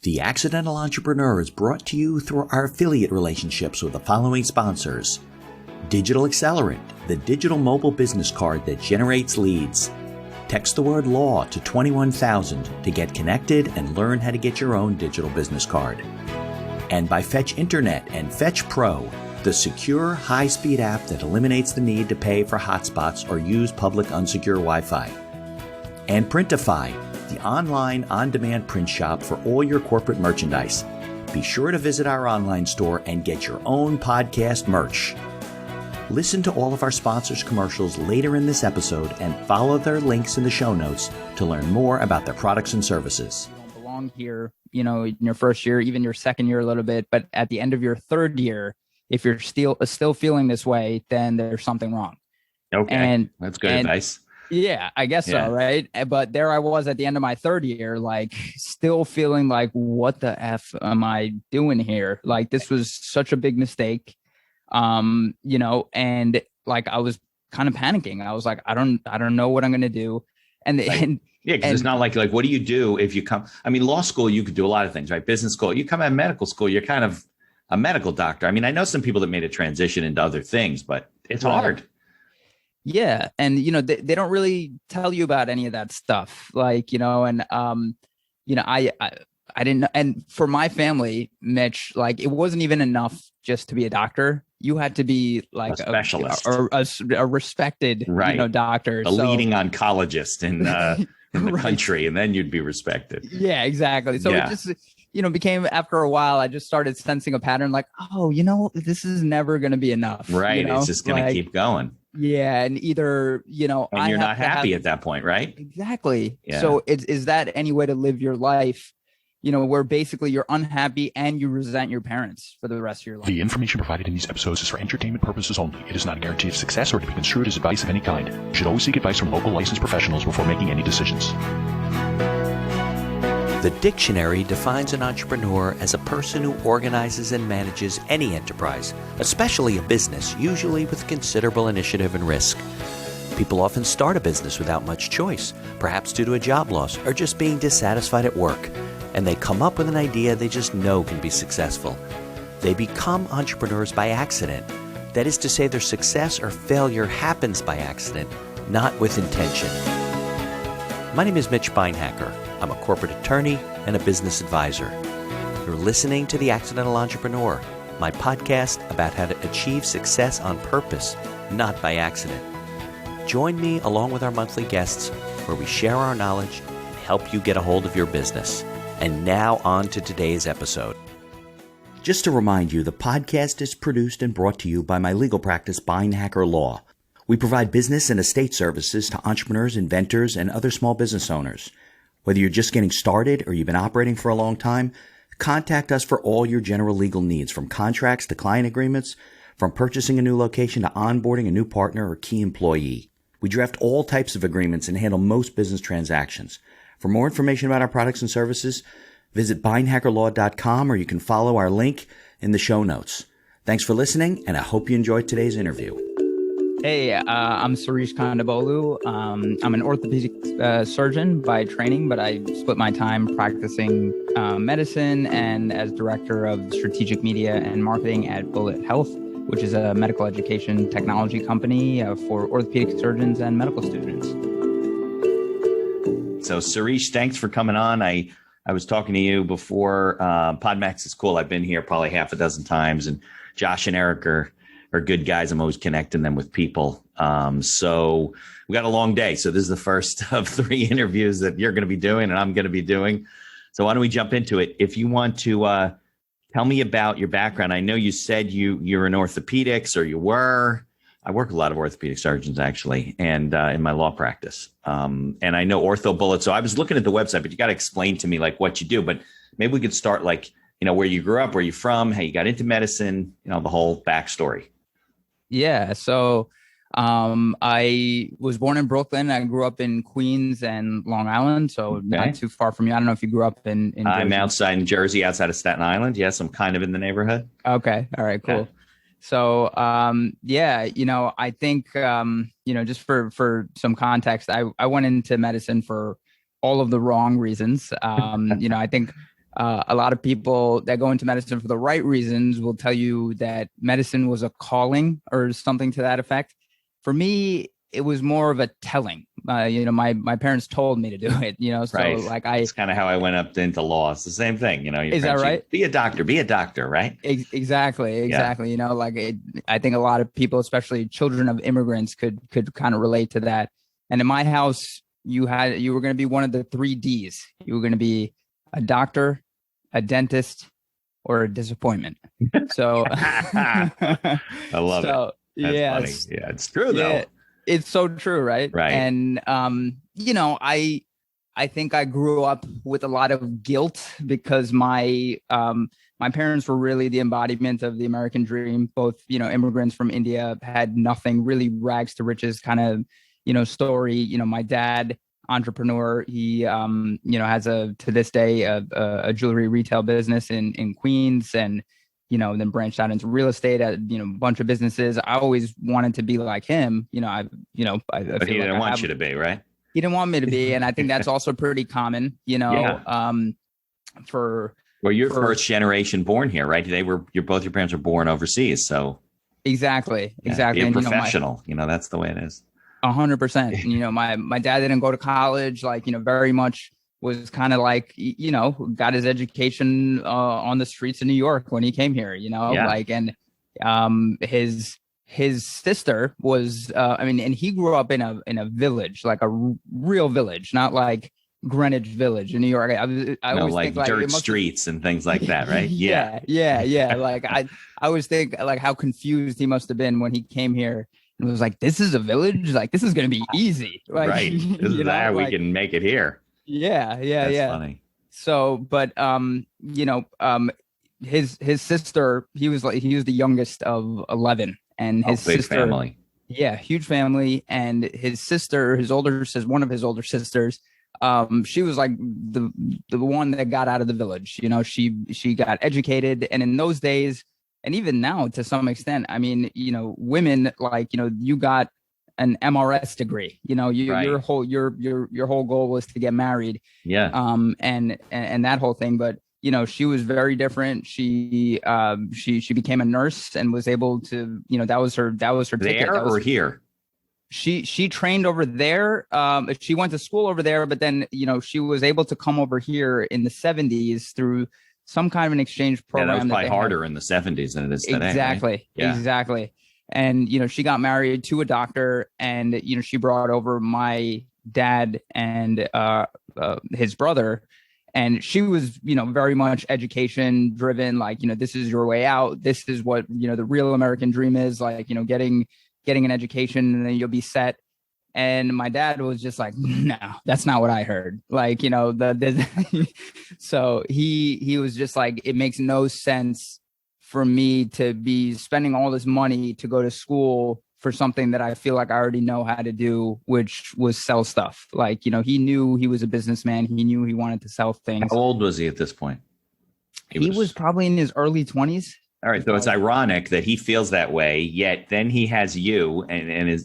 The Accidental Entrepreneur is brought to you through our affiliate relationships with the following sponsors. Digital Accelerant, the digital mobile business card that generates leads. Text the word law to 21,000 to get connected and learn how to get your own digital business card. And by Fetch Internet and Fetch Pro, the secure, high-speed app that eliminates the need to pay for hotspots or use public unsecure Wi-Fi. And Printify, the online, on-demand print shop for all your corporate merchandise. Be sure to visit our online store and get your own podcast merch. Listen to all of our sponsors' commercials later in this episode and follow their links in the show notes to learn more about their products and services. You don't belong here, in your first year, even your second year a little bit, but at the end of your third year, if you're still feeling this way, then there's something wrong. Okay, and that's good advice. Yeah, I guess so, right? But there I was at the end of my third year, like still feeling like, what the F am I doing here? Like this was such a big mistake, and like I was kind of panicking. I was like, I don't know what I'm going to do. Because it's not like what do you do if you come? I mean, law school, you could do a lot of things, right? Business school, you come out of medical school, you're kind of a medical doctor. I mean, I know some people that made a transition into other things, but it's hard. Yeah. And, they don't really tell you about any of that stuff. I didn't know. And for my family, Mitch, like it wasn't even enough just to be a doctor. You had to be like a specialist or a respected, doctor. A leading oncologist in the country. And then you'd be respected. Yeah, exactly. So it just, became after a while, I just started sensing a pattern like, this is never going to be enough. Right. It's just going to keep going. Yeah. And either, and you're not happy at that point, right? Exactly. Yeah. So is that any way to live your life, where basically you're unhappy and you resent your parents for the rest of your life? The information provided in these episodes is for entertainment purposes only. It is not a guarantee of success or to be construed as advice of any kind. You should always seek advice from local licensed professionals before making any decisions. The dictionary defines an entrepreneur as a person who organizes and manages any enterprise, especially a business, usually with considerable initiative and risk. People often start a business without much choice, perhaps due to a job loss or just being dissatisfied at work, and they come up with an idea they just know can be successful. They become entrepreneurs by accident. That is to say, their success or failure happens by accident, not with intention. My name is Mitch Beinhacker. I'm a corporate attorney and a business advisor. You're listening to The Accidental Entrepreneur, my podcast about how to achieve success on purpose, not by accident. Join me along with our monthly guests where we share our knowledge and help you get a hold of your business. And now on to today's episode. Just to remind you, the podcast is produced and brought to you by my legal practice, Beinhacker Law. We provide business and estate services to entrepreneurs, inventors, and other small business owners. Whether you're just getting started or you've been operating for a long time, contact us for all your general legal needs, from contracts to client agreements, from purchasing a new location to onboarding a new partner or key employee. We draft all types of agreements and handle most business transactions. For more information about our products and services, visit beinhackerlaw.com or you can follow our link in the show notes. Thanks for listening, and I hope you enjoyed today's interview. Hey, I'm Sirish Kondabolu. I'm an orthopedic surgeon by training, but I split my time practicing medicine and as director of strategic media and marketing at BulletHealth, which is a medical education technology company for orthopedic surgeons and medical students. So, Sirish, thanks for coming on. I was talking to you before. PodMAX is cool. I've been here probably half a dozen times, and Josh and Eric are good guys. I'm always connecting them with people. So we got a long day. So this is the first of 3 interviews that you're going to be doing and I'm going to be doing. So why don't we jump into it? If you want to tell me about your background. I know you said you're in orthopedics, or you were. I work with a lot of orthopedic surgeons actually, and in my law practice. And I know Orthobullets. So I was looking at the website, but you got to explain to me like what you do. But maybe we could start like, where you grew up, where you're from, how you got into medicine, the whole backstory. Yeah. So I was born in Brooklyn. I grew up in Queens and Long Island, so not too far from you. I don't know if you grew up in Jersey. I'm outside in Jersey, outside of Staten Island. Yes, I'm kind of in the neighborhood. Okay. All right, cool. Yeah. So, I think, just for some context, I went into medicine for all of the wrong reasons. I think a lot of people that go into medicine for the right reasons will tell you that medicine was a calling or something to that effect. For me, it was more of a telling. My parents told me to do it, so right. like it's kind of how I went up into law. It's the same thing, Is that right? Be a doctor, right? Exactly. Yeah. I think a lot of people, especially children of immigrants, could kind of relate to that. And in my house, you were going to be one of the 3 Ds. You were going to be a doctor, a dentist, or a disappointment. So I love it. That's funny. Yeah, it's true though. It's so true, right? Right. And I think I grew up with a lot of guilt because my parents were really the embodiment of the American dream. Both, immigrants from India, had nothing, really rags to riches kind of, story. My dad, entrepreneur, he has to this day a jewelry retail business in Queens, and then branched out into real estate at a bunch of businesses. I always wanted to be like him. But he didn't want you to be, right? He didn't want me to be, and I think that's also pretty common. You're first generation born here, right? Both your parents were born overseas, so exactly. Be a professional. That's the way it is. 100%. My dad didn't go to college, very much was kind of like, got his education on the streets of New York when he came here, and his sister was, and he grew up in a village, like a real village, not like Greenwich Village in New York. I always like think dirt streets and things like that, right? Yeah. Like I always think like how confused he must have been when he came here. And was like, this is a village? Like, this is going to be easy. Like, right. This is how we can make it here. Yeah. That's funny. So, but, his sister, he was the youngest of 11, and his big sister, family. Yeah. Huge family. And his sister, one of his older sisters, she was like the one that got out of the village. She got educated. And in those days, and even now, to some extent, women, you got an MRS degree. Right. Your whole goal was to get married. Yeah. And that whole thing. But she was very different. She became a nurse and was able to. That was her ticket. There or here. She trained over there. She went to school over there, but then she was able to come over here in the 70s through some kind of an exchange program. Yeah, that was probably harder in the 70s than it is today. Exactly. Right? Yeah. Exactly. And, she got married to a doctor, and, she brought over my dad and his brother. And she was, very much education driven, like, this is your way out. This is what, the real American dream is, like, getting an education and then you'll be set. And my dad was just like, no, that's not what I heard. Like, so he was just like, it makes no sense for me to be spending all this money to go to school for something that I feel like I already know how to do, which was sell stuff. Like, he knew he was a businessman. He knew he wanted to sell things. How old was he at this point? He was probably in his early 20s. All right. So it's ironic that he feels that way, yet then he has you and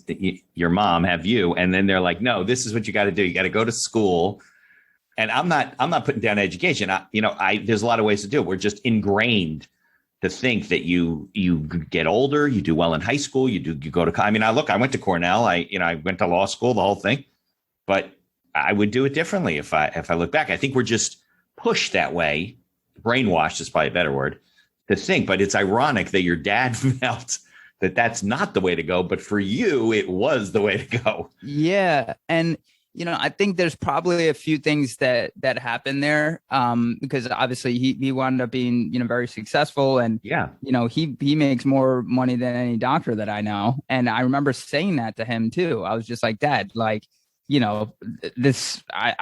your mom have you. And then they're like, no, this is what you got to do. You got to go to school. And I'm not putting down education. There's a lot of ways to do it. We're just ingrained to think that you get older, you do well in high school, you go to, I went to Cornell, I went to law school, the whole thing, but I would do it differently if I look back. I think we're just pushed that way. Brainwashed is probably a better word to think, but it's ironic that your dad felt that that's not the way to go, but for you, it was the way to go. Yeah. And, I think there's probably a few things that happened there, because obviously he wound up being, very successful, and, yeah, he makes more money than any doctor that I know. And I remember saying that to him too. I was just like, Dad, like, I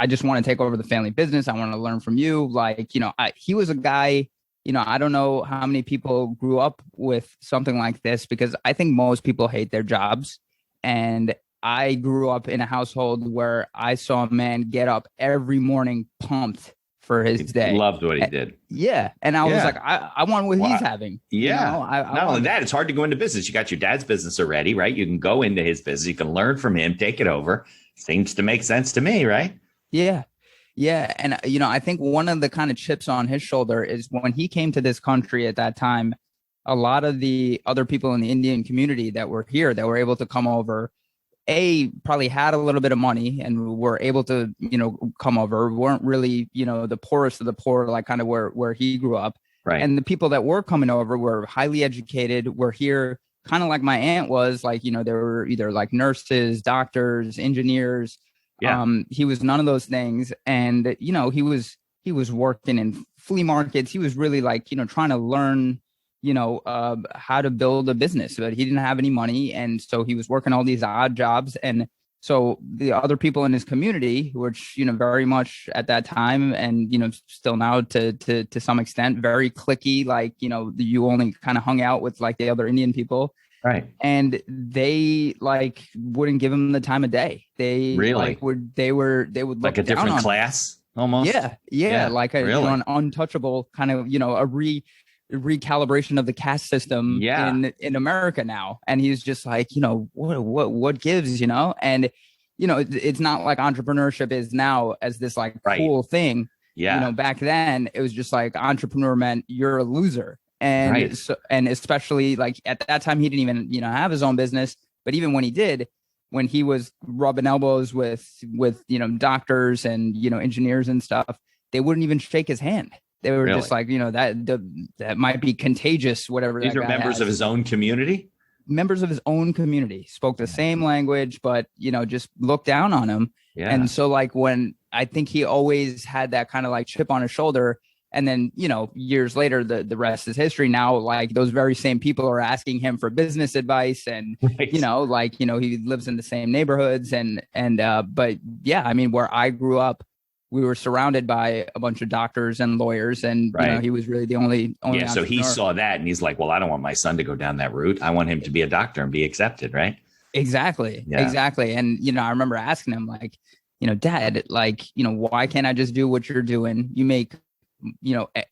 just want to take over the family business. I want to learn from you. Like, he was a guy, I don't know how many people grew up with something like this, because I think most people hate their jobs. And I grew up in a household where I saw a man get up every morning pumped for his day. Loved what he did. Yeah. And I was like, I want what he's having. Yeah. Not only that, it's hard to go into business. You got your dad's business already, right? You can go into his business. You can learn from him, take it over. Seems to make sense to me, right? Yeah. Yeah. And, I think one of the kind of chips on his shoulder is when he came to this country at that time, a lot of the other people in the Indian community that were here that were able to come over, probably had a little bit of money and were able to, come over, weren't really, the poorest of the poor, like kind of where he grew up. Right. And the people that were coming over were highly educated, were here kind of like my aunt was, like, they were either like nurses, doctors, engineers. Yeah. He was none of those things. And, he was working in flea markets. He was really like, trying to learn, how to build a business, but he didn't have any money. And so he was working all these odd jobs. And so the other people in his community, which, very much at that time and, still now to some extent, very cliquey, like, you only kind of hung out with like the other Indian people. Right. And they like wouldn't give him the time of day. They really they would look like a different class almost. Yeah. Like really? An untouchable kind of, a recalibration of the caste system in America now. And he's just like, what gives, and, it's not like entrepreneurship is now as this like cool thing. Yeah. Back then it was just like entrepreneur meant you're a loser. And so, and especially like at that time, he didn't even, have his own business, but even when he did, when he was rubbing elbows with, doctors and, engineers and stuff, they wouldn't even shake his hand. They were just like, that might be contagious, whatever. These are members of his own community? Members of his own community, spoke the same language, but, just looked down on him. Yeah. And so like when I think he always had that kind of like chip on his shoulder. And then, years later, the rest is history. Now, like those very same people are asking him for business advice and, he lives in the same neighborhoods but yeah, I mean, where I grew up, we were surrounded by a bunch of doctors and lawyers, and he was really the only. Yeah, so he saw that, and he's like, "Well, I don't want my son to go down that route. I want him to be a doctor and be accepted." Right? Exactly. And I remember asking him, like, Dad, like, why can't I just do what you're doing? You make,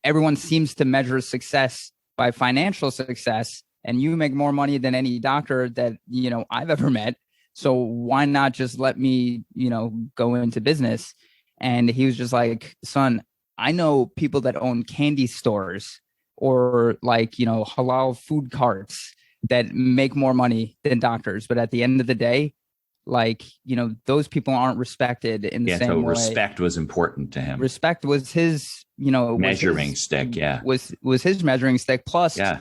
everyone seems to measure success by financial success, and you make more money than any doctor that I've ever met. So why not just let me, go into business? And he was just like, son, I know people that own candy stores or like, halal food carts that make more money than doctors. But at the end of the day, like, those people aren't respected in the same way. Respect was important to him. Respect was his, measuring stick. Yeah. Was his measuring stick. Plus, the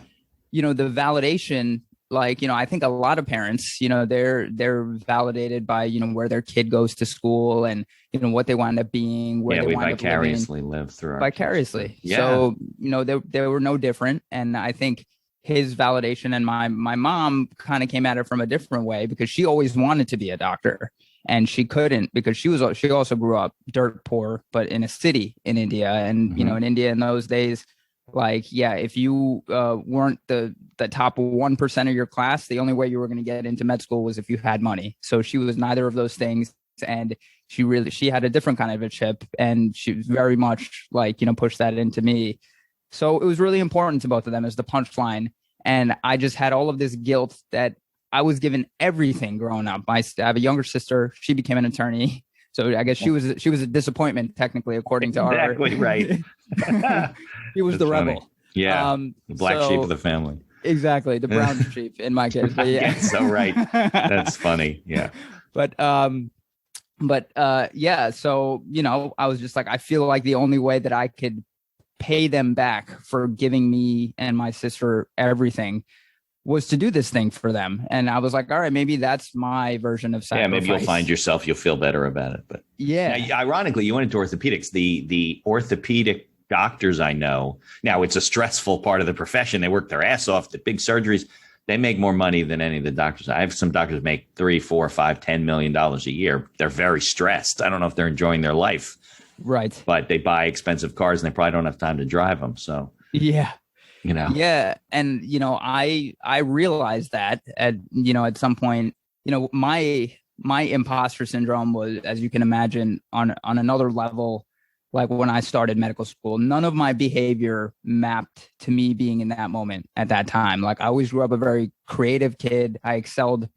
validation. Like, I think a lot of parents, they're validated by, where their kid goes to school and, what they wind up being. Where we vicariously live through vicariously. Yeah. So, they were no different. And I think his validation and my mom kind of came at it from a different way because she always wanted to be a doctor and she couldn't because she also grew up dirt poor, but in a city in India. And, in India in those days, like, yeah, if you weren't the top 1% of your class, the only way you were going to get into med school was if you had money. So she was neither of those things. And she had a different kind of a chip. And she was very much like, pushed that into me. So it was really important to both of them as the punchline. And I just had all of this guilt that I was given everything growing up. I have a younger sister. She became an attorney. So I guess she was a disappointment, technically, according to our. Exactly right. He was the rebel. Funny. Yeah, the black sheep of the family. Exactly, the brown sheep in my case. But yeah, so right. That's funny. Yeah, but yeah. So I was just like, I feel like the only way that I could pay them back for giving me and my sister everything was to do this thing for them. And I was like, all right, maybe that's my version of sacrifice. Yeah, maybe you'll find you'll feel better about it. But yeah, now, ironically, you went into orthopedics. The orthopedic doctors I know, now it's a stressful part of the profession. They work their ass off. The big surgeries, they make more money than any of the doctors. I have some doctors make $3, $4, $5, $10 million a year. They're very stressed. I don't know if they're enjoying their life. Right. But they buy expensive cars and they probably don't have time to drive them. So yeah. Yeah. And, I realized that at some point, my imposter syndrome was, as you can imagine, on another level. Like when I started medical school, none of my behavior mapped to me being in that moment at that time. Like I always grew up a very creative kid. I excelled,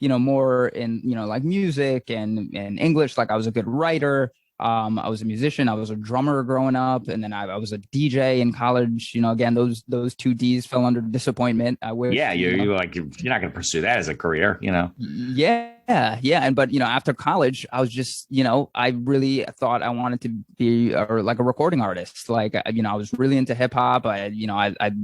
more in, like music and English. Like I was a good writer. I was a musician. I was a drummer growing up, and then I was a DJ in college. Again, those two D's fell under disappointment. I wish. Yeah, you're not going to pursue that as a career. Yeah, and but after college, I was just I really thought I wanted to be like a recording artist. Like I was really into hip hop. I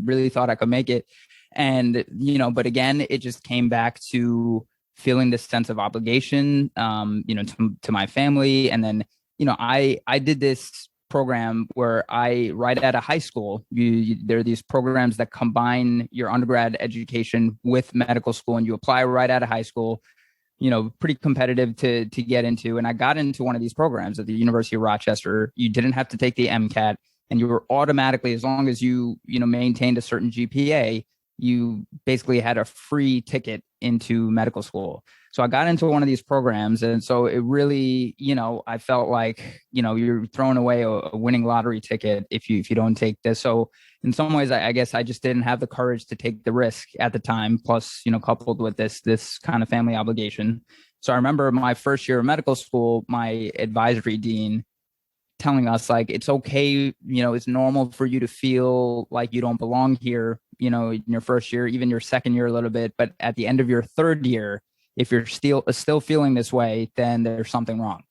really thought I could make it, and but again, it just came back to feeling this sense of obligation, to my family, and then. I did this program where right out of high school, there are these programs that combine your undergrad education with medical school, and you apply right out of high school, pretty competitive to get into. And I got into one of these programs at the University of Rochester. You didn't have to take the MCAT, and you were automatically, as long as you maintained a certain GPA, you basically had a free ticket into medical school. So I got into one of these programs. And so it really, I felt like, you're throwing away a winning lottery ticket if you don't take this. So in some ways, I guess I just didn't have the courage to take the risk at the time. Plus, coupled with this kind of family obligation. So I remember my first year of medical school, my advisory dean telling us, like, it's okay, it's normal for you to feel like you don't belong here, in your first year, even your second year a little bit. But at the end of your third year, if you're still feeling this way, then there's something wrong.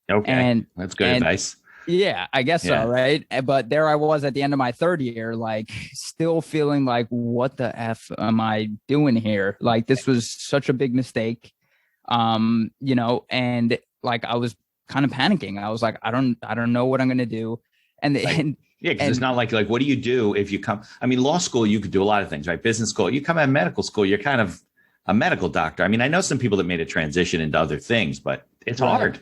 Okay. And that's good advice. Yeah, I guess so. Right. But there I was at the end of my third year, like still feeling like, what the F am I doing here? Like, this was such a big mistake. And like, I was kind of panicking. I was like, I don't know what I'm going to do. Because it's not like, what do you do if you come? I mean, law school, you could do a lot of things, right? Business school, you come out of medical school, you're kind of a medical doctor. I mean, I know some people that made a transition into other things, but it's hard.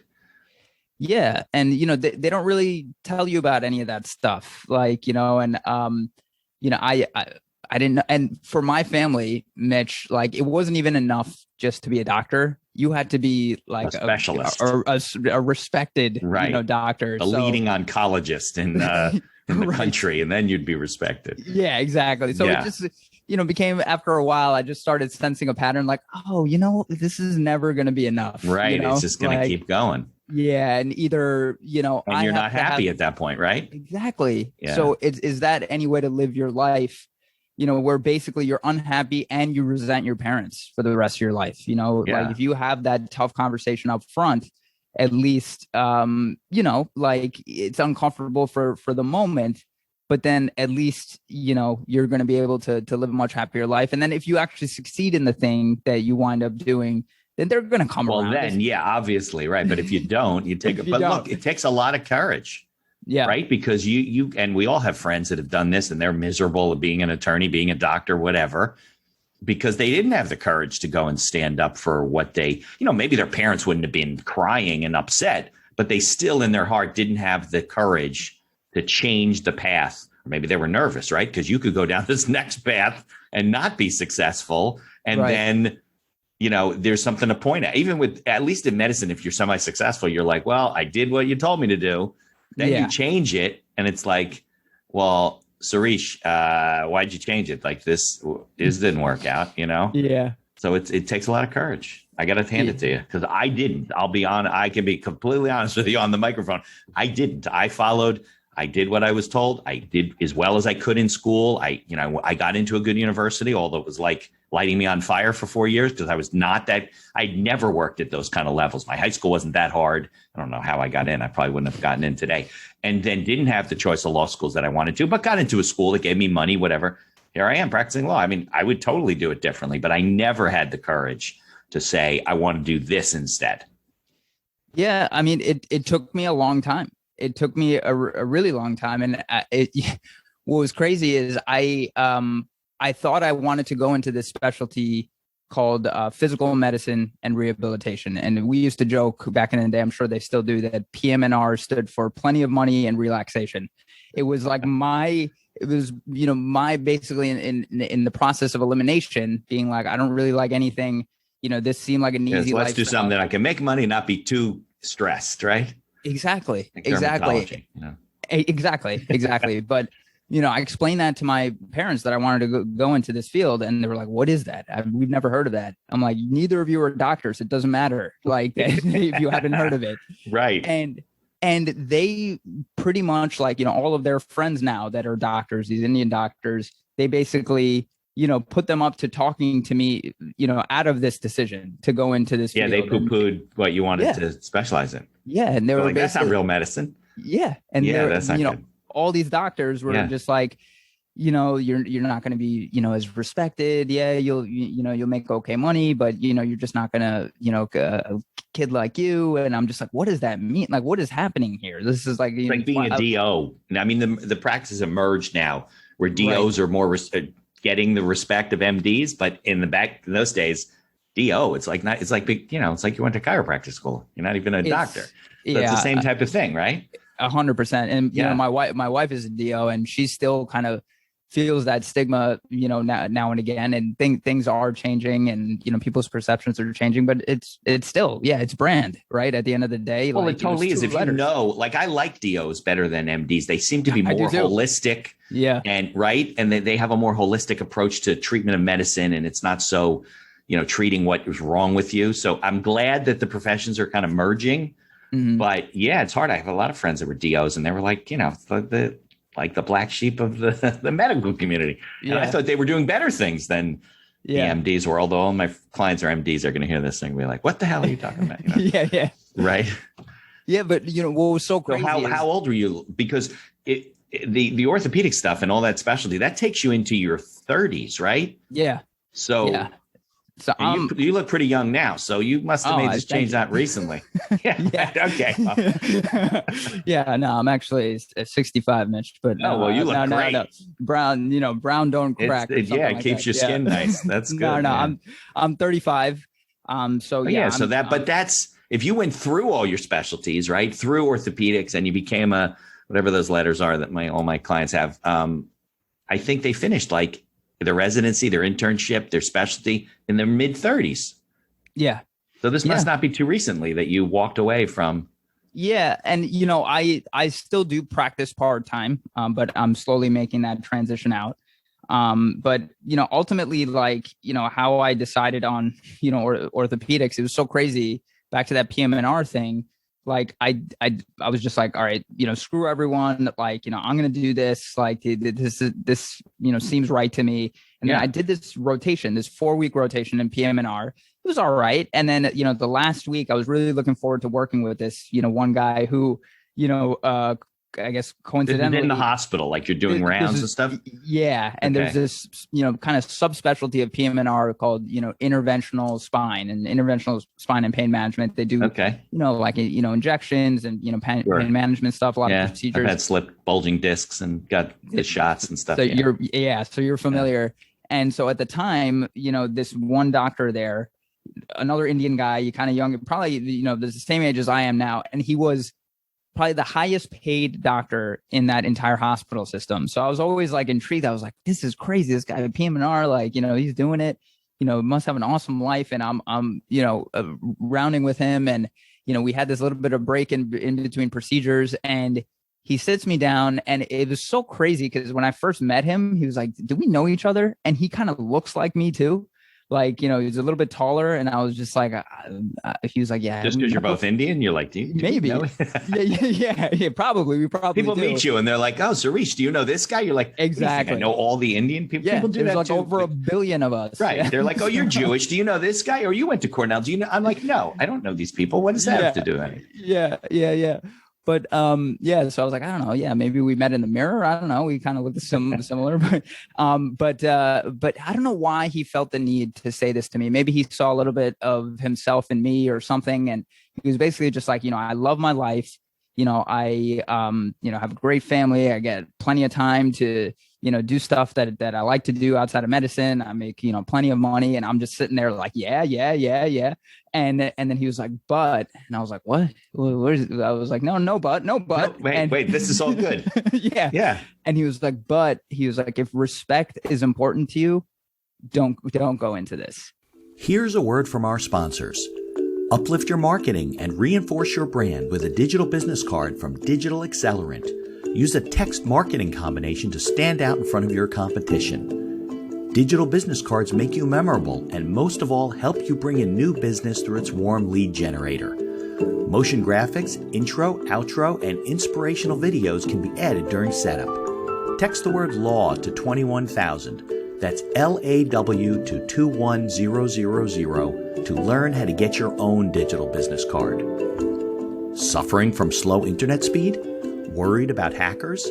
Yeah. And, they don't really tell you about any of that stuff. Like, I didn't know. And for my family, Mitch, like, it wasn't even enough just to be a doctor. You had to be like a specialist or a respected, doctor. A leading oncologist in the country, and then you'd be respected. Yeah, exactly. So it just, became, after a while, I just started sensing a pattern like, this is never going to be enough. Right. It's just going to keep going. Yeah. And either, and you're not happy at that point, right? Exactly. Yeah. So is that any way to live your life, where basically you're unhappy and you resent your parents for the rest of your life? Like, if you have that tough conversation up front, at least, like, it's uncomfortable for the moment, but then at least, you're going to be able to live a much happier life. And then if you actually succeed in the thing that you wind up doing, then they're going to come around. Well, then, obviously. Right. But if you don't, you take it. But look, it takes a lot of courage. Yeah. Right. Because you and we all have friends that have done this and they're miserable of being an attorney, being a doctor, whatever, because they didn't have the courage to go and stand up for what they, maybe their parents wouldn't have been crying and upset, but they still in their heart didn't have the courage to change the path. Or maybe they were nervous, right? Because you could go down this next path and not be successful. And then, there's something to point at. Even with, at least in medicine, if you're semi-successful, you're like, well, I did what you told me to do. Then you change it. And it's like, well, Sirish, why'd you change it? Like, this didn't work out, Yeah. So it takes a lot of courage. I got to hand it to you, because I didn't. I'll be on. I can be completely honest with you on the microphone. I didn't. I did what I was told. I did as well as I could in school. I got into a good university, although it was like lighting me on fire for 4 years, because I was not that. I'd never worked at those kind of levels. My high school wasn't that hard. I don't know how I got in. I probably wouldn't have gotten in today. And then didn't have the choice of law schools that I wanted to, but got into a school that gave me money, whatever. Here I am practicing law. I mean, I would totally do it differently, but I never had the courage to say, I want to do this instead. Yeah. I mean, it took me a long time. It took me a really long time. And what was crazy is I thought I wanted to go into this specialty called physical medicine and rehabilitation. And we used to joke back in the day, I'm sure they still do, that PM&R stood for plenty of money and relaxation. It was like my basically in the process of elimination, being like, I don't really like anything. This seemed like an easy life. Let's do something that I can make money and not be too stressed, right? Exactly. Like exactly. Exactly. But, I explained that to my parents that I wanted to go into this field, and they were like, what is that? We've never heard of that. I'm like, neither of you are doctors. It doesn't matter. Like, if you haven't heard of it. Right. And And they pretty much like, all of their friends now that are doctors, these Indian doctors, they basically, put them up to talking to me, out of this decision to go into this. Yeah, they poo-pooed what you wanted to specialize in. Yeah, and they were like, that's not real medicine. Yeah, and that's not good. All these doctors were just like, you're not going to be, as respected. Yeah, you'll make okay money, but you're just not going to, a kid like you. And I'm just like, what does that mean? Like, what is happening here? This is like, like being a DO. I mean, the practice emerged now where DOs are more getting the respect of MDs, but in those days, DO, it's like big, it's like you went to chiropractic school. You're not even a doctor. So it's the same type of thing, right? 100%. And my wife is a DO, and she still kind of feels that stigma, now and again, and things are changing, and people's perceptions are changing, but it's still, it's brand, right? At the end of the day, well, it totally is. If like, I like DOs better than MDs. They seem to be more holistic, and they have a more holistic approach to treatment of medicine, and it's not so, treating what is wrong with you. So I'm glad that the professions are kind of merging. Mm-hmm. But it's hard. I have a lot of friends that were DOs, and they were like, the black sheep of the medical community. And I thought they were doing better things than the MDs were. Although all my clients are MDs, are going to hear this thing and be like, what the hell are you talking about? Right. Yeah. But what was so crazy. So how old were you? Because the orthopedic stuff and all that specialty, that takes you into your 30s, right? Yeah. So So you look pretty young now, so you must have made this change not recently. Okay. Well. No, I'm actually 65, Mitch. But you look great. No. Brown don't crack. It keeps your skin nice. That's good. No, I'm 35. But that's if you went through all your specialties, right, through orthopedics, and you became a whatever those letters are that all my clients have. I think they finished like their residency, their internship, their specialty in their mid 30s. Yeah. So this must not be too recently that you walked away from. Yeah. And, I still do practice part-time, but I'm slowly making that transition out. But, ultimately, like, how I decided on, orthopedics, it was so crazy. Back to that PM&R thing. Like I was just like, all right, screw everyone. Like, I'm going to do this. Like this, seems right to me. And then I did this rotation, this 4-week rotation in PM&R. It was all right. And then, the last week I was really looking forward to working with this, one guy who, I guess coincidentally in the hospital, like you're doing rounds and stuff. Yeah. And there's this, kind of subspecialty of PM&R called, interventional spine and pain management. They do, injections and, pain management stuff, a lot of procedures. I've had slipped bulging discs and got the shots and stuff. So so you're familiar. And so at the time, this one doctor there, another Indian guy, kind of young, probably, the same age as I am now. And he was probably the highest paid doctor in that entire hospital system. So I was always like intrigued. I was like, this is crazy. This guy at PM&R, like, he's doing it, must have an awesome life. And I'm rounding with him. And, we had this little bit of break in between procedures, and he sits me down, and it was so crazy because when I first met him, he was like, do we know each other? And he kind of looks like me too. Like, he's a little bit taller, and I was just like, he was like, yeah. Just because you're both Indian, you're like, maybe. Yeah, probably. We probably people meet you, and they're like, oh, Sirish, do you know this guy? You're like, exactly. I know all the Indian people. Yeah, people do that like too. over 1 billion of us. Right. Yeah. They're like, oh, you're Jewish. Do you know this guy? Or you went to Cornell. Do you know? I'm like, no, I don't know these people. What does that have to do with it? Yeah. But so I was like, I don't know. Yeah, maybe we met in the mirror. I don't know. We kind of looked similar, but I don't know why he felt the need to say this to me. Maybe he saw a little bit of himself in me or something, and he was basically just like, I love my life. I have a great family. I get plenty of time to do stuff that I like to do outside of medicine. I make plenty of money, and I'm just sitting there like yeah. And then he was like, but, and I was like, what? I was like, no, but. No, wait, this is all good. Yeah. And he was like, if respect is important to you, don't go into this. Here's a word from our sponsors. Uplift your marketing and reinforce your brand with a digital business card from Digital Accelerant. Use a text marketing combination to stand out in front of your competition. Digital business cards make you memorable and most of all help you bring in new business through its warm lead generator. Motion graphics, intro, outro, and inspirational videos can be added during setup. Text the word LAW to 21,000. That's LAW to 21000 to learn how to get your own digital business card. Suffering from slow internet speed? Worried about hackers?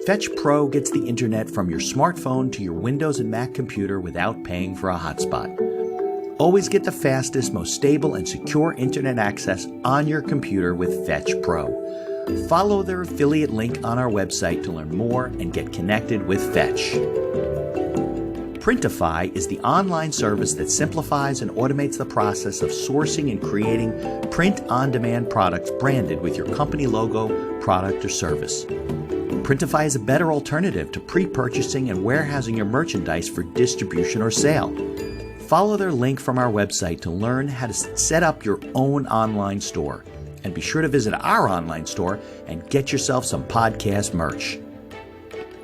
Fetch Pro gets the internet from your smartphone to your Windows and Mac computer without paying for a hotspot. Always get the fastest, most stable, and secure internet access on your computer with Fetch Pro. Follow their affiliate link on our website to learn more and get connected with Fetch. Printify is the online service that simplifies and automates the process of sourcing and creating print-on-demand products branded with your company logo, product, or service. Printify is a better alternative to pre-purchasing and warehousing your merchandise for distribution or sale. Follow their link from our website to learn how to set up your own online store. And be sure to visit our online store and get yourself some podcast merch.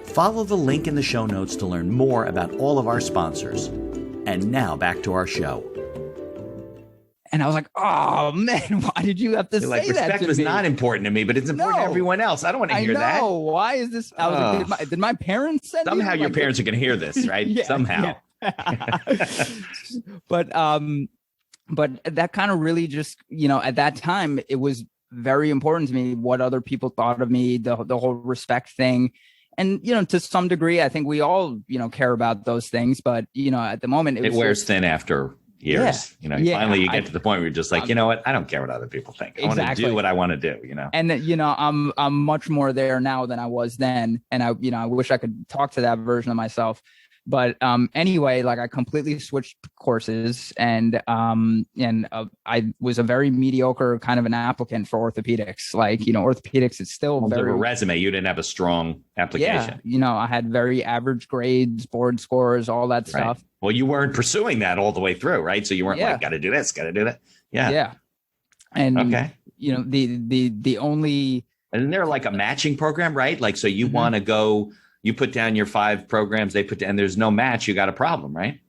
Follow the link in the show notes to learn more about all of our sponsors. And now back to our show. And I was like, oh, man, why did you have to say that to me? Respect was not important to me, but it's important to everyone else. I don't want to hear that. Why is this? I was like, did my parents send Somehow you? your parents are going to hear this, right? Yeah, Somehow. Yeah. But that kind of really just, at that time, it was very important to me what other people thought of me, the whole respect thing. And, to some degree, I think we all, care about those things. But, at the moment, it wears thin after years. Finally you get to the point where you're just like, you know what? I don't care what other people think. I want to do what I want to do, And, I'm much more there now than I was then. And I wish I could talk to that version of myself. But anyway, like I completely switched courses and I was a very mediocre kind of an applicant for orthopedics. Like, orthopedics is still very... a resume. You didn't have a strong application. Yeah. I had very average grades, board scores, all that stuff. Well, you weren't pursuing that all the way through, right? So you weren't like, got to do this, got to do that. Yeah. Yeah. And, the only... Isn't there like a matching program, right? Like, so you want to go... You put down your 5 programs, they put down, and there's no match, you got a problem, right?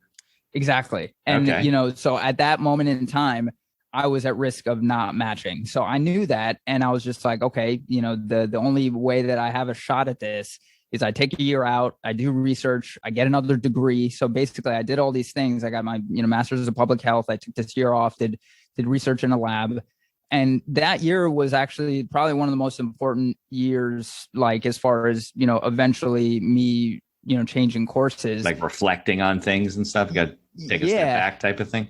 Exactly. And, so at that moment in time, I was at risk of not matching. So I knew that. And I was just like, okay, the only way that I have a shot at this is I take a year out, I do research, I get another degree. So basically I did all these things. I got my, master's of public health. I took this year off, did research in a lab. And that year was actually probably one of the most important years, like as far as, eventually me, changing courses. Like reflecting on things and stuff. You got to take a step back type of thing.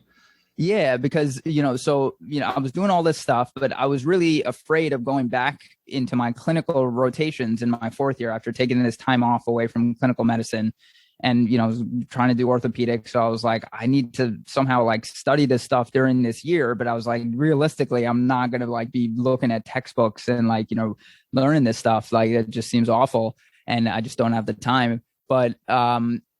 Yeah, because, I was doing all this stuff, but I was really afraid of going back into my clinical rotations in my 4th year after taking this time off away from clinical medicine. And, I was trying to do orthopedics. So I was like, I need to somehow like study this stuff during this year. But I was like, realistically, I'm not going to like be looking at textbooks and like, learning this stuff. Like it just seems awful. And I just don't have the time. But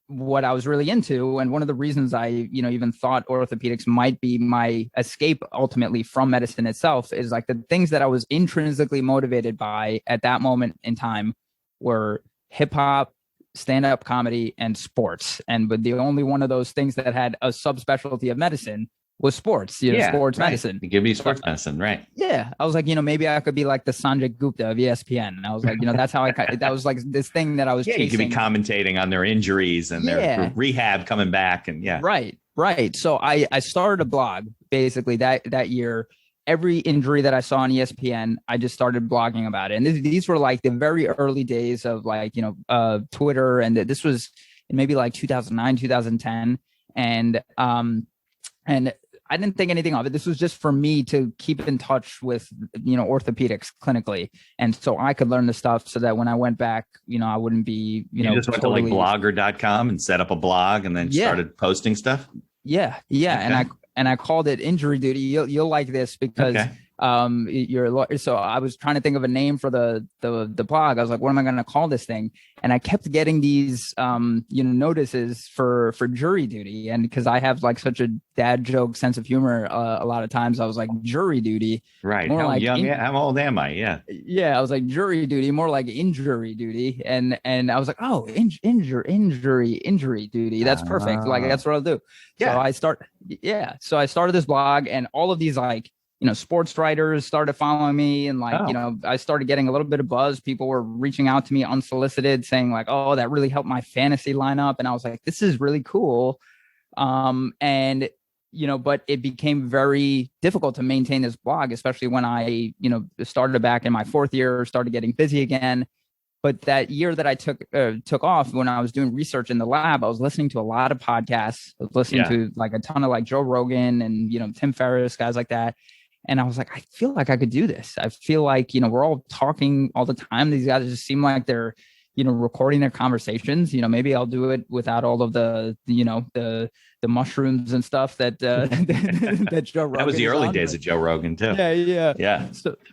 what I was really into, and one of the reasons I, even thought orthopedics might be my escape ultimately from medicine itself is like the things that I was intrinsically motivated by at that moment in time were hip hop, stand-up comedy, and sports. But the only one of those things that had a subspecialty of medicine was sports, sports medicine. Give me sports medicine, right? Yeah. I was like, maybe I could be like the Sanjay Gupta of ESPN. And I was like, that's how that was like this thing that I was chasing. You could be commentating on their injuries and their rehab coming back. And Right. So I started a blog basically that year. Every injury that I saw on ESPN, I just started blogging about it. And these were like the very early days of like, Twitter. And this was in maybe like 2009, 2010. And I didn't think anything of it. This was just for me to keep in touch with, orthopedics clinically. And so I could learn the stuff so that when I went back, I wouldn't be, you just went to like blogger.com and set up a blog and then started posting stuff. Yeah. Okay. And I called it Injury Duty. You'll like this because so I was trying to think of a name for the blog. I was like, what am I going to call this thing? And I kept getting these notices for jury duty. And because I have like such a dad joke sense of humor, a lot of times I was like jury duty. Right. How young? How old am I? Yeah. Yeah. I was like jury duty, more like injury duty. And I was like, oh, injury duty. That's perfect. Like that's what I'll do. Yeah. So I started this blog and all of these like sports writers started following me, and I started getting a little bit of buzz. People were reaching out to me unsolicited saying like, oh, that really helped my fantasy lineup. And I was like, this is really cool. And but it became very difficult to maintain this blog, especially when I, started back in my fourth year, started getting busy again. But that year that I took off, when I was doing research in the lab, I was listening to a lot of podcasts. I was listening to like a ton of like Joe Rogan and, Tim Ferriss, guys like that. And I was like, I feel like I could do this. I feel like, we're all talking all the time. These guys just seem like they're, recording their conversations. Maybe I'll do it without all of the mushrooms and stuff that that Joe Rogan. That was the early days of Joe Rogan too. Yeah.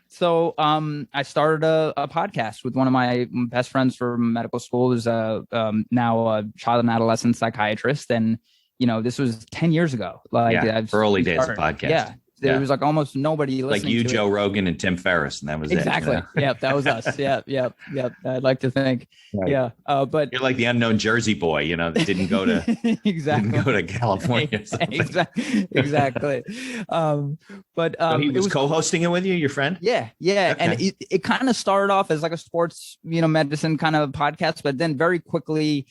So I started a podcast with one of my best friends from medical school, who's now a child and adolescent psychiatrist, and this was 10 years ago. Early days of podcast. Yeah. There was like almost nobody listening like you, to Joe it. Rogan, and Tim Ferriss, and that was exactly. Yep, that was us. Yep. I'd like to think. Right. Yeah, but you're like the unknown Jersey boy, that didn't go to exactly didn't go to California. Or something. Exactly. But so he was co-hosting it with you, your friend. Yeah, Okay. and it kind of started off as like a sports, medicine kind of podcast, but then very quickly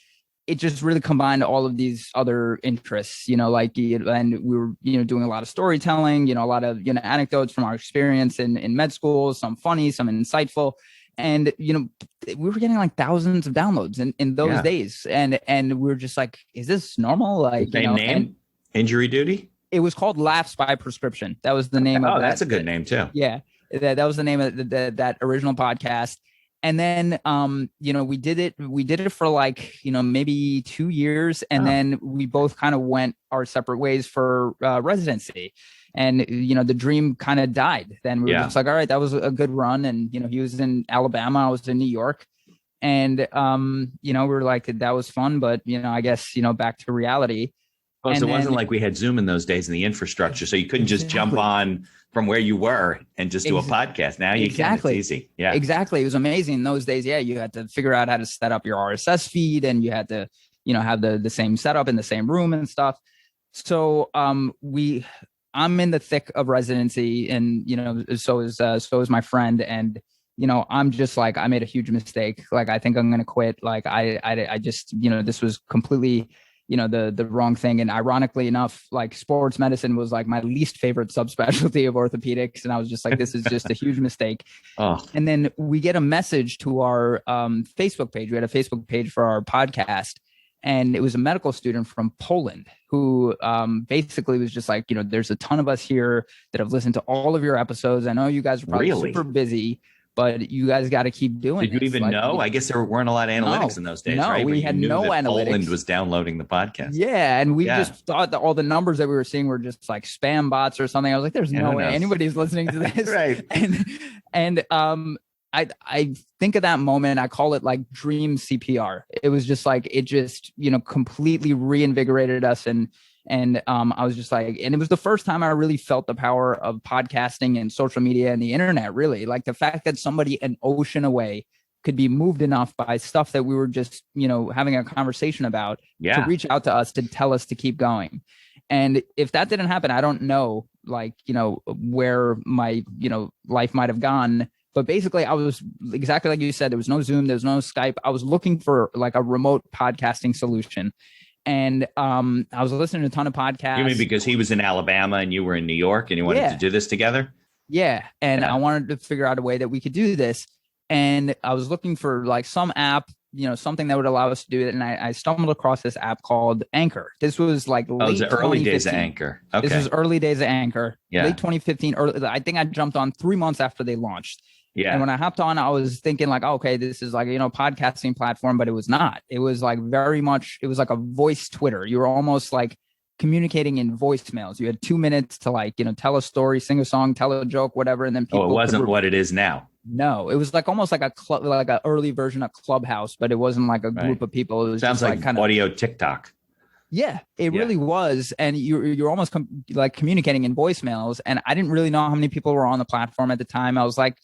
it just really combined all of these other interests, and we were, doing a lot of storytelling, a lot of, anecdotes from our experience in med school, some funny, some insightful. And, we were getting like thousands of downloads in those days. And we were just like, is this normal? Like, same name, Injury Duty? It was called Laughs by Prescription. That was the name of that. Oh, that's a good name too. Yeah. That was the name of that original podcast. And then, we did it for like, maybe 2 years. And then we both kind of went our separate ways for residency. And, the dream kind of died. Then we were just like, all right, that was a good run. And, he was in Alabama, I was in New York. And, we were like, that was fun. But, I guess, back to reality. Oh, so it wasn't like we had Zoom in those days and the infrastructure. So you couldn't just jump on from where you were and just do a podcast. Now you can. It's easy. Yeah, exactly. It was amazing in those days. Yeah, you had to figure out how to set up your RSS feed, and you had to, have the same setup in the same room and stuff. So I'm in the thick of residency, and so is my friend, and I'm just like, I made a huge mistake. Like, I think I'm gonna quit. Like, I just this was completely the wrong thing. And ironically enough, like sports medicine was like my least favorite subspecialty of orthopedics. And I was just like, this is just a huge mistake. And then we get a message to our Facebook page. We had a Facebook page for our podcast. And it was a medical student from Poland who basically was just like, there's a ton of us here that have listened to all of your episodes. I know you guys are probably super busy, but you guys got to keep doing it. Did you even know? I guess there weren't a lot of analytics in those days, right? We had no analytics. Poland was downloading the podcast. Yeah, and we just thought that all the numbers that we were seeing were just like spam bots or something. I was like, there's no way anybody's listening to this. Right. And I think of that moment, I call it like dream CPR. It was just like, it just, completely reinvigorated us. And I was just like, and it was the first time I really felt the power of podcasting and social media and the internet, really. Like the fact that somebody an ocean away could be moved enough by stuff that we were just, having a conversation about to reach out to us, to tell us to keep going. And if that didn't happen, I don't know, like, where my, life might have gone. But basically, I was exactly like you said, there was no Zoom, there was no Skype. I was looking for like a remote podcasting solution. And I was listening to a ton of podcasts. You mean because he was in Alabama and you were in New York and you wanted to do this together? Yeah. And I wanted to figure out a way that we could do this. And I was looking for like some app, something that would allow us to do it. And I stumbled across this app called Anchor. This was like late the early days of Anchor. Okay. This was early days of Anchor. Yeah. Late 2015. I think I jumped on 3 months after they launched. Yeah. And when I hopped on, I was thinking like, okay, this is like, podcasting platform, but it was not. It was like very much, it was like a voice Twitter. You were almost like communicating in voicemails. You had 2 minutes to like, tell a story, sing a song, tell a joke, whatever. And then people. Oh, it wasn't what it is now. No, it was like almost like a club, like an early version of Clubhouse, but it wasn't like a group of people. It was sounds like kind of audio TikTok. Yeah, it really was. And you're almost like communicating in voicemails. And I didn't really know how many people were on the platform at the time. I was like,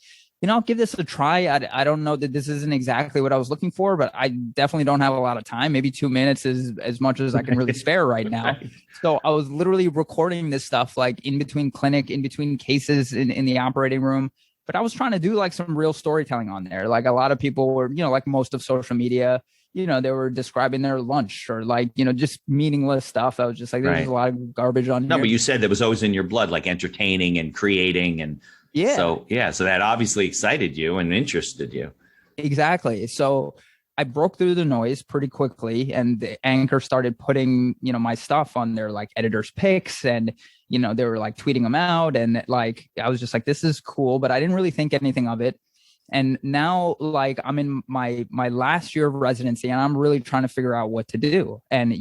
I'll give this a try. I don't know that this isn't exactly what I was looking for, but I definitely don't have a lot of time. Maybe 2 minutes is as much as I can really spare right now. Right. So I was literally recording this stuff like in between clinic, in between cases in the operating room. But I was trying to do like some real storytelling on there. Like a lot of people were, like most of social media, they were describing their lunch or like, just meaningless stuff. I was just like, there's a lot of garbage on here. No, but you said that was always in your blood, like entertaining and creating. And yeah. So that obviously excited you and interested you. Exactly. So I broke through the noise pretty quickly, and the Anchor started putting, my stuff on their like editors picks, and, they were like tweeting them out. And like, I was just like, this is cool, but I didn't really think anything of it. And now like I'm in my last year of residency, and I'm really trying to figure out what to do. And,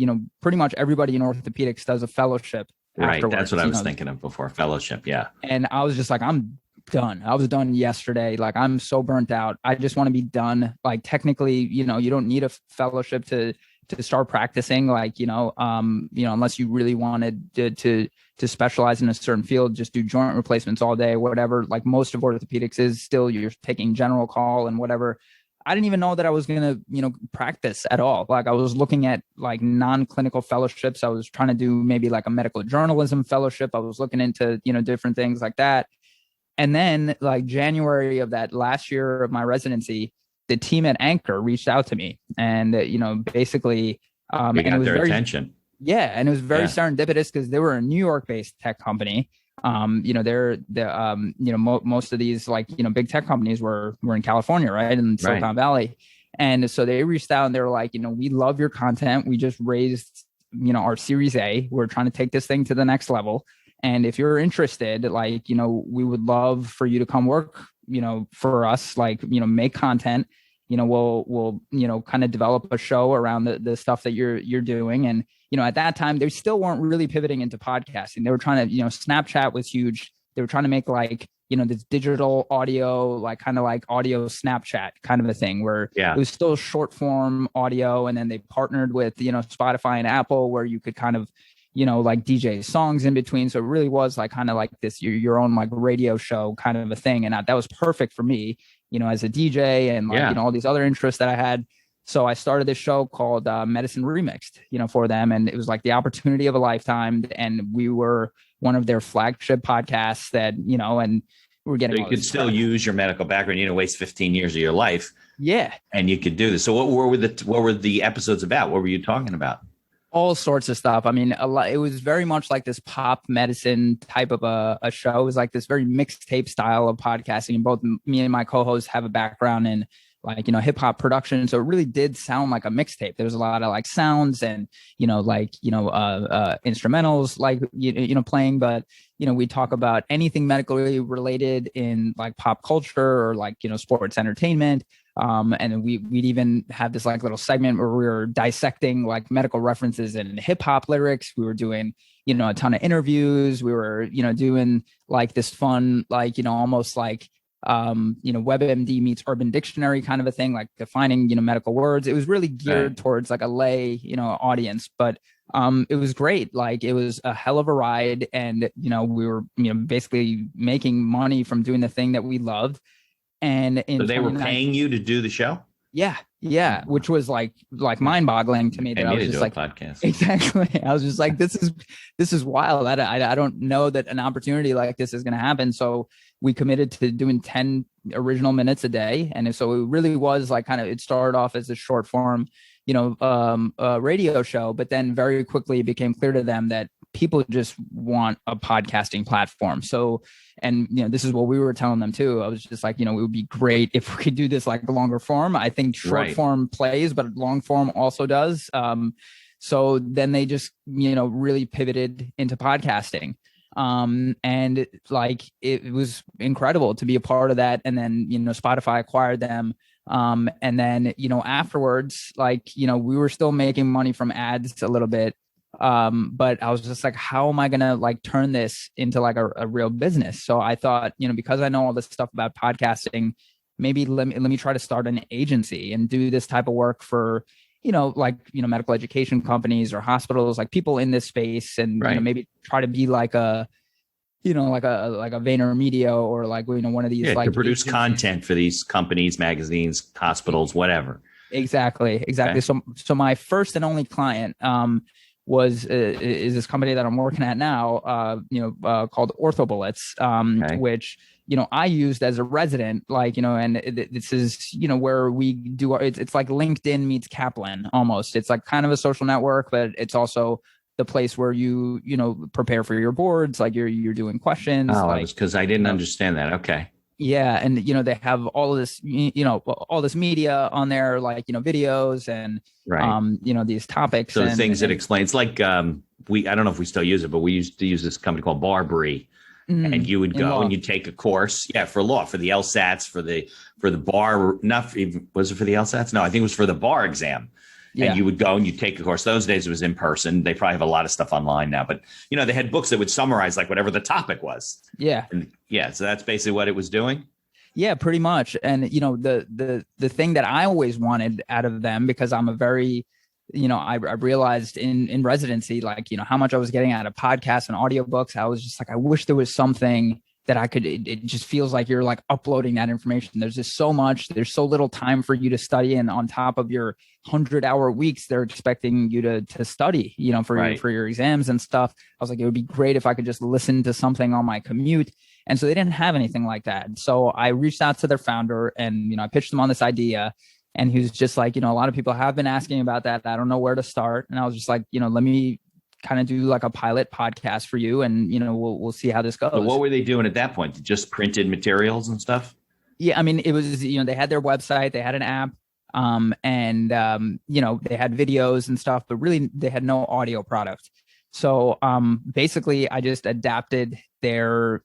pretty much everybody in orthopedics does a fellowship. Right. Afterwards. That's what I was thinking of before. Fellowship. Yeah. And I was just like, I'm done. I was done yesterday. Like, I'm so burnt out. I just want to be done. Like, technically, you don't need a fellowship to start practicing. Like, unless you really wanted to specialize in a certain field, just do joint replacements all day, whatever. Like most of orthopedics is still, you're taking general call and whatever. I didn't even know that I was going to, practice at all. Like I was looking at like non-clinical fellowships. I was trying to do maybe like a medical journalism fellowship. I was looking into, different things like that. And then like January of that last year of my residency, the team at Anchor reached out to me and, basically, you got their attention. Yeah. And it was very serendipitous because they were a New York based tech company. Most of these like, big tech companies were in California, right? In Silicon Valley. And so they reached out and they were like, we love your content. We just raised, our Series A. We're trying to take this thing to the next level. And if you're interested, like, we would love for you to come work, for us, like, make content, we'll kind of develop a show around the stuff that you're doing. And, at that time, they still weren't really pivoting into podcasting. They were trying to, Snapchat was huge. They were trying to make like, this digital audio, like kind of like audio Snapchat kind of a thing where it was still short form audio. And then they partnered with, Spotify and Apple where you could kind of, like DJ songs in between. So it really was like kind of like this, your own like radio show kind of a thing. And that was perfect for me, as a DJ and like, all these other interests that I had. So I started this show called Medicine ReMixed, for them. And it was like the opportunity of a lifetime. And we were one of their flagship podcasts that, and we were getting. So you could still use your medical background, waste 15 years of your life. Yeah. And you could do this. So what were the episodes about? What were you talking about? All sorts of stuff. I mean, it was very much like this pop medicine type of a show. It was like this very mixtape style of podcasting. And both me and my co-hosts have a background in like, hip hop production. So it really did sound like a mixtape. There was a lot of like sounds and, instrumentals, like, playing, but, we talk about anything medically related in like pop culture or like, sports entertainment. And we'd even have this like little segment where we were dissecting like medical references and hip hop lyrics. We were doing, a ton of interviews. We were, doing like this fun, like, almost like, WebMD meets Urban Dictionary kind of a thing, like defining, medical words. It was really geared towards like a lay, audience, but it was great. Like it was a hell of a ride. And, we were, basically making money from doing the thing that we loved. And so they were paying you to do the show? Yeah. Which was like mind boggling to me. That I was just like, podcast. Exactly. I was just like, this is wild. I don't know that an opportunity like this is going to happen. So we committed to doing 10 original minutes a day. And so it really was like kind of, it started off as a short form, radio show, but then very quickly it became clear to them that people just want a podcasting platform. So, and, this is what we were telling them too. I was just like, it would be great if we could do this like longer form. I think short form plays, but long form also does. So then they just, really pivoted into podcasting. And like, it was incredible to be a part of that. And then, Spotify acquired them. And then, afterwards, like, we were still making money from ads a little bit. But I was just like, how am I going to like turn this into like a real business? So I thought, because I know all this stuff about podcasting, maybe let me try to start an agency and do this type of work for, medical education companies or hospitals, like people in this space, and maybe try to be like a like a VaynerMedia or like, one of these, like, to produce agencies. content for these companies, magazines, hospitals, whatever. Exactly. Okay. So my first and only client is this company that I'm working at now, called Orthobullets, which, I used as a resident, like, and this is, where we do, it's like LinkedIn meets Kaplan almost. It's like kind of a social network, but it's also the place where you prepare for your boards, like you're doing questions. Oh, like, because I didn't understand that. Okay. Yeah. And, they have all of this, all this media on there, like, videos and, these topics. So the things that explain, it's like, I don't know if we still use it, but we used to use this company called Barbary, and you would go and you'd take a course. Yeah. For law, for the LSATs, for the bar, not even, was it for the LSATs? No, I think it was for the bar exam. And you would go and you'd take a course. Those days it was in person. They probably have a lot of stuff online now, but they had books that would summarize like whatever the topic was. Yeah. And so that's basically what it was doing. Yeah, pretty much. And, the thing that I always wanted out of them, because I'm a very, I realized in residency, like, how much I was getting out of podcasts and audiobooks. I was just like, I wish there was something that I could, it just feels like you're like uploading that information. There's just so much, there's so little time for you to study. And on top of your 100-hour weeks, they're expecting you to study, for your exams and stuff. I was like, it would be great if I could just listen to something on my commute. And so they didn't have anything like that. So I reached out to their founder and, I pitched them on this idea, and he was just like, a lot of people have been asking about that. I don't know where to start. And I was just like, let me kind of do like a pilot podcast for you, and we'll see how this goes. But what were they doing at that point? Just printed materials and stuff? Yeah, I mean, it was, they had their website, they had an app, and they had videos and stuff, but really they had no audio product. So basically I just adapted their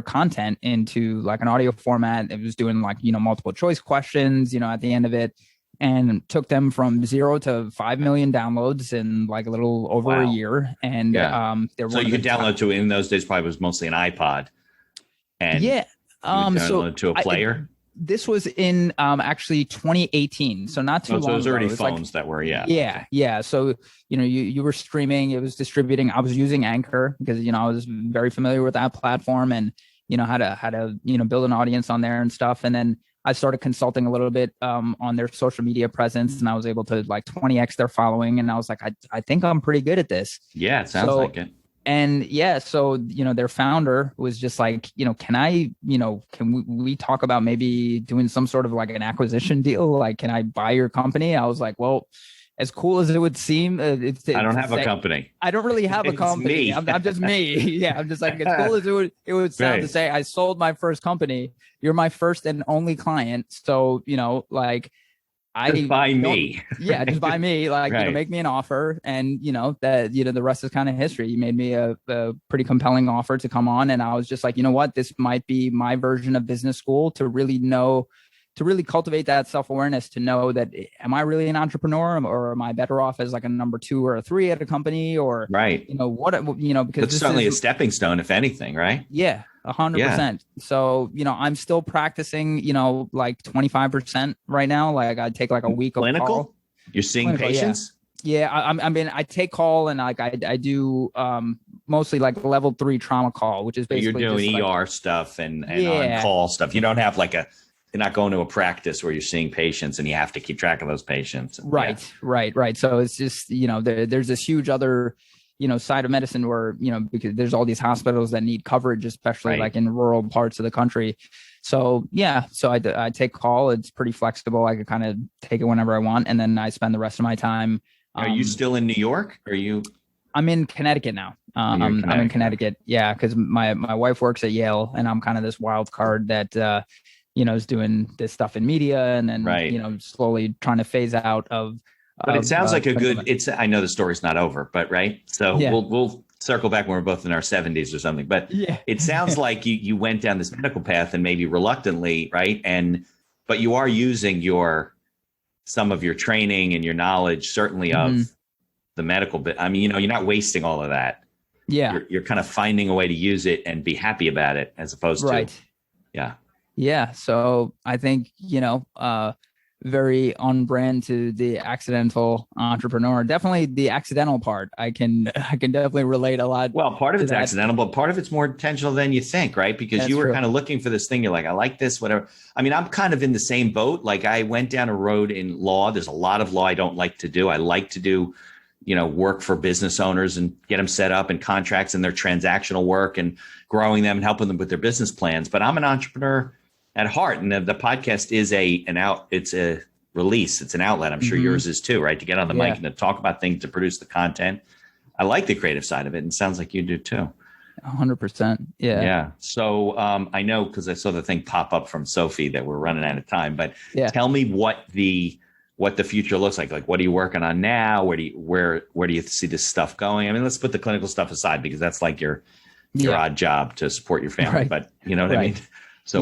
content into like an audio format. It was doing like, multiple choice questions, at the end of it, and took them from 0 to 5 million downloads in like a little over a year. And so you could download to, in those days probably was mostly an iPod. And download to a player. This was in actually 2018, so not too long ago. So it was already phones that were, Yeah. So, you were streaming, it was distributing. I was using Anchor because, I was very familiar with that platform and, how to build an audience on there and stuff. And then I started consulting a little bit on their social media presence, and I was able to like 20x their following. And I was like, I think I'm pretty good at this. Yeah, it sounds like it. And so, their founder was just like, can we talk about maybe doing some sort of like an acquisition deal? Like, can I buy your company? I was like, well, as cool as it would seem, I don't have a company. I don't really have a company. I'm just me. Yeah. I'm just like, as cool as it would sound to say, I sold my first company. You're my first and only client. So, just buy me. Yeah, just buy me. Like, make me an offer, and that the rest is kind of history. You made me a pretty compelling offer to come on, and I was just like, what, this might be my version of business school to really cultivate that self-awareness, to know that, am I really an entrepreneur, or am I better off as like a number 2 or a 3 at a company, or because it's certainly a stepping stone, if anything, right? Yeah. 100%. So, I'm still practicing, like 25% right now. Like I take like a week of clinical. Call. You're seeing patients? Yeah. I take call, and like I do mostly like level 3 trauma call, which is basically you're doing ER stuff and on call stuff. You don't have like you're not going to a practice where you're seeing patients and you have to keep track of those patients. Right. So it's just, there's this huge other side of medicine where, because there's all these hospitals that need coverage, especially like in rural parts of the country. So, I take call. It's pretty flexible. I could kind of take it whenever I want. And then I spend the rest of my time. Are you still in New York? I'm in Connecticut now. I'm in Connecticut. Yeah. Cause my wife works at Yale, and I'm kind of this wild card that, is doing this stuff in media, and then, slowly trying to phase out of. But it sounds like I know the story's not over, but right. So we'll circle back when we're both in our 70s or something, but it sounds like you went down this medical path, and maybe reluctantly, right. But you are using some of your training and your knowledge, certainly of the medical bit. I mean, you're not wasting all of that. Yeah. You're kind of finding a way to use it and be happy about it, as opposed to. Yeah. So I think, very on brand to the accidental entrepreneur. Definitely the accidental part. I can definitely relate a lot. Well, part of it's that. accidental, but part of it's more intentional than you think, right? Because That's you were true. kind of looking for this thing. You're like, I like this, whatever. I mean, I'm kind of in the same boat. Like I went down a road in law. There's a lot of law I don't like to do. I like to do, work for business owners and get them set up and contracts and their transactional work and growing them and helping them with their business plans. But I'm an entrepreneur at heart. And the podcast is it's a release. It's an outlet. I'm sure yours is too, right? To get on the mic and to talk about things, to produce the content. I like the creative side of it. And it sounds like you do too. 100%. Yeah. Yeah. So I know, because I saw the thing pop up from Sophie that we're running out of time, but tell me what the future looks like. Like, what are you working on now? Where do you see this stuff going? I mean, let's put the clinical stuff aside because that's like your odd job to support your family, but you know what I mean? So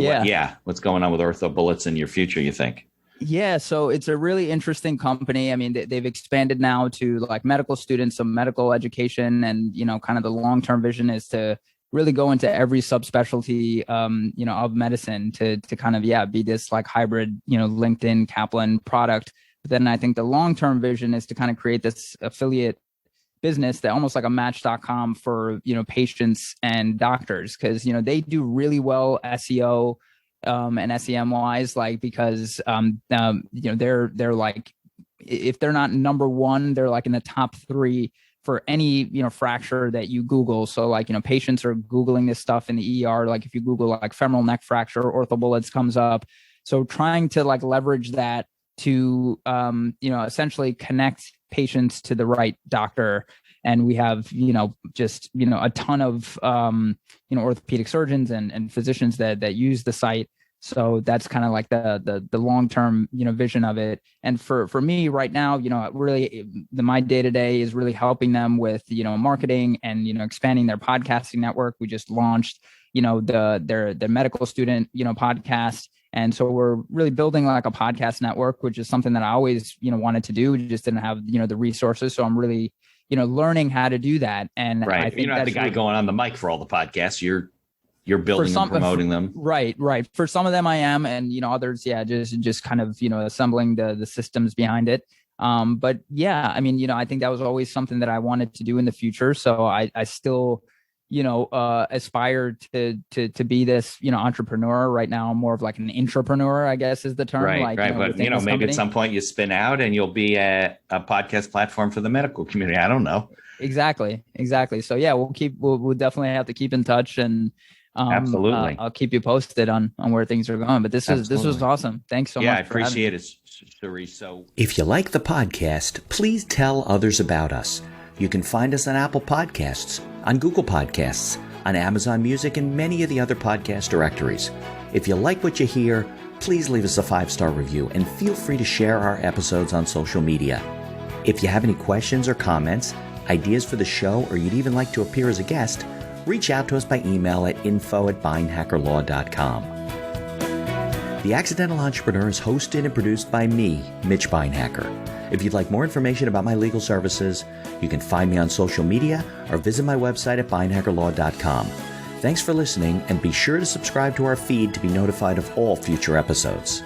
what's going on with Orthobullets in your future, you think? Yeah, so it's a really interesting company. I mean, they've expanded now to like medical students, so medical education, and kind of the long-term vision is to really go into every subspecialty, of medicine to kind of be this like hybrid, LinkedIn Kaplan product. But then I think the long-term vision is to kind of create this affiliate business that almost like a Match.com for patients and doctors, because they do really well SEO. And SEM wise, like, because they're like, if they're not number one, they're like in the top 3 for any fracture that you Google. So like patients are Googling this stuff in the ER. Like if you Google like femoral neck fracture, Orthobullets comes up. So trying to like leverage that to essentially connect patients to the right doctor. And we have, a ton of, orthopedic surgeons and physicians that use the site. So that's kind of like the long-term, vision of it. And for me right now, really my day-to-day is really helping them with, marketing and, expanding their podcasting network. We just launched, their medical student, podcast. And so we're really building like a podcast network, which is something that I always, wanted to do. We just didn't have, the resources. So I'm really, learning how to do that. And right. I think you're not the guy going on the mic for all the podcasts. You're building and promoting them. Right. For some of them I am, and others, just kind of assembling the systems behind it. But yeah, I mean, I think that was always something that I wanted to do in the future. So I still aspire to be this entrepreneur. Right now I'm more of like an intrapreneur, I guess is the term. Right. But maybe company. At some point you spin out and you'll be a podcast platform for the medical community. I don't know. Exactly. So yeah, we'll definitely have to keep in touch, and absolutely, I'll keep you posted on where things are going. But this was awesome. Thanks so much. Yeah, I appreciate it, Sirish. So if you like the podcast, please tell others about us. You can find us on Apple Podcasts, on Google Podcasts, on Amazon Music, and many of the other podcast directories. If you like what you hear, please leave us a 5-star review and feel free to share our episodes on social media. If you have any questions or comments, ideas for the show, or you'd even like to appear as a guest, reach out to us by email at info@beinhackerlaw.com. The Accidental Entrepreneur is hosted and produced by me, Mitch Beinhacker. If you'd like more information about my legal services, you can find me on social media or visit my website at beinhackerlaw.com. Thanks for listening, and be sure to subscribe to our feed to be notified of all future episodes.